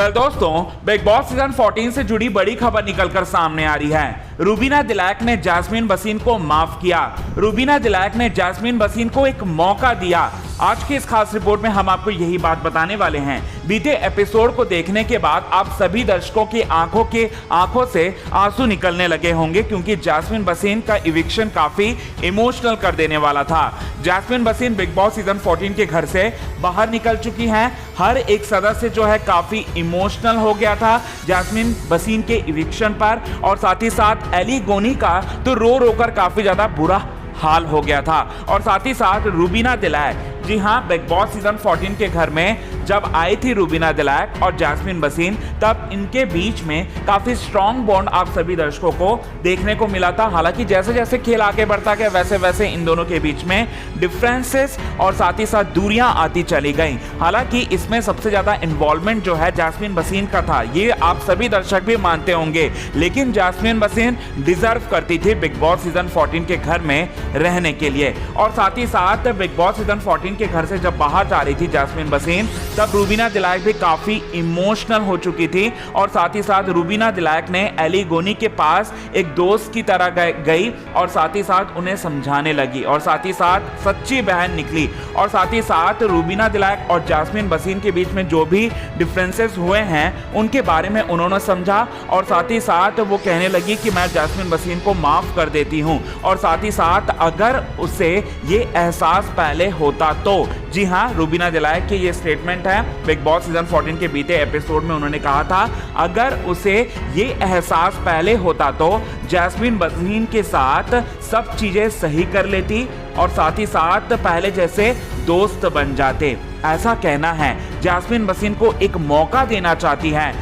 दोस्तों, big Boss season 14 से जुड़ी बड़ी खबर निकलकर सामने आ रही है। रूबीना दिलैक ने जैस्मीन वसीम को माफ किया। रूबीना दिलैक ने जैस्मीन वसीम को एक मौका दिया। आज की इस खास रिपोर्ट में हम आपको यही बात बताने वाले हैं। बीते एपिसोड को देखने के बाद आप सभी दर्शकों की आंखों से आंसू निकलने लगे होंगे, क्योंकि जैस्मीन वसीम का इविक्शन काफी इमोशनल कर देने वाला था। जैस्मीन वसीम बिग बॉस सीजन 14 के घर से बाहर निकल चुकी हैं। हर एक सदस्य जो है काफी इमोशनल हो गया था जैस्मीन वसीम के इविक्शन पर, और साथ ही साथ एली गोनी का तो रो रो कर काफी ज्यादा बुरा हाल हो गया था। और साथ ही साथ रूबीना दिलैक, जी हाँ, बिग बॉस सीजन 14 के घर में जब आई थी रूबीना दिलैक और जैस्मीन वसीम, तब इनके बीच में काफी स्ट्रॉन्ग बॉन्ड आप सभी दर्शकों को देखने को मिला था। हालांकि जैसे जैसे खेल आगे बढ़ता गया वैसे वैसे इन दोनों के बीच में डिफरेंसेस और साथ ही साथ दूरियां आती चली गई। हालांकि इसमें सबसे ज्यादा इन्वॉल्वमेंट जो है जैस्मीन वसीम का था, ये आप सभी दर्शक भी मानते होंगे। लेकिन जैस्मीन वसीम डिजर्व करती थी बिग बॉस सीजन 14 के घर में रहने के लिए। और साथ ही साथ बिग बॉस सीजन 14 के घर से जब बाहर जा रही थी जैस्मीन वसीम, तब रूबीना दिलैक भी काफी इमोशनल हो चुकी थी। और साथ ही साथ रूबीना दिलैक ने एली गोनी के पास एक दोस्त की तरह गई और साथ ही साथ उन्हें समझाने लगी और साथ ही साथ सच्ची बहन निकली। और साथ ही साथ रूबीना दिलैक और जैस्मीन वसीम के बीच में जो भी डिफरेंसेस हुए हैं उनके बारे में उन्होंने समझा। और साथ ही साथ वो कहने लगी कि मैं जैस्मीन वसीम को माफ कर देती हूँ। और साथ ही साथ अगर उसे ये एहसास पहले होता तो, जी हाँ, रूबीना दिलैक की ये स्टेटमेंट है। बिग बॉस सीजन 14 के बीते एपिसोड में उन्होंने कहा था अगर उसे ये एहसास पहले होता तो जैस्मीन वसीम के साथ सब चीजें सही कर लेती और साथ ही साथ पहले जैसे दोस्त बन जाते। ऐसा कहना है। जैस्मीन वसीम को एक मौका देना चाहती है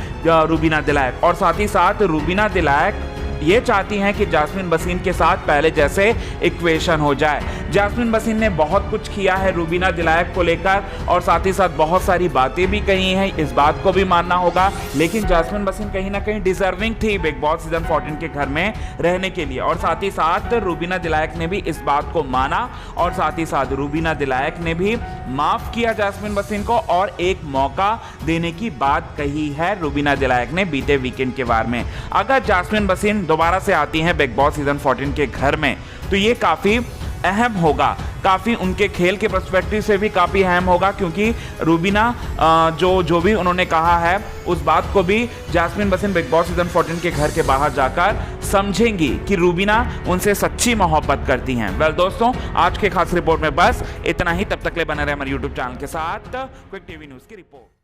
रूबीना दिलैक। और साथ ही साथ रूबीना दिलैक ये चाहती हैं कि जैस्मीन वसीम के साथ पहले जैसे इक्वेशन हो जाए। जैस्मीन वसीम ने बहुत कुछ किया है रूबीना दिलैक को लेकर और साथ ही साथ बहुत सारी बातें भी कही हैं, इस बात को भी मानना होगा। लेकिन जैस्मीन वसीम कहीं ना कहीं डिजर्विंग थी बिग बॉस सीजन 14 के घर में रहने के लिए। और साथ ही साथ रूबीना दिलैक ने भी इस बात को माना और साथ ही साथ रूबीना दिलैक ने भी माफ किया जैस्मीन वसीम को और एक मौका देने की बात कही है रूबीना दिलैक ने बीते वीकेंड के बारे में। अगर जैस्मीन वसीम दोबारा से आती हैं बिग बॉस सीजन 14 के घर में तो ये काफी अहम होगा, काफी उनके खेल के पर्सपेक्टिव से भी काफी अहम होगा, क्योंकि रूबीना जो भी उन्होंने कहा है उस बात को भी जैस्मीन वसीम बिग बॉस सीजन 14 के घर के बाहर जाकर समझेंगी कि रूबीना उनसे सच्ची मोहब्बत करती हैं। वेल दोस्तों, आज के खास रिपोर्ट में बस इतना ही। तब तक ले बने रहे हमारे यूट्यूब चैनल के साथ क्विक टीवी न्यूज की रिपोर्ट।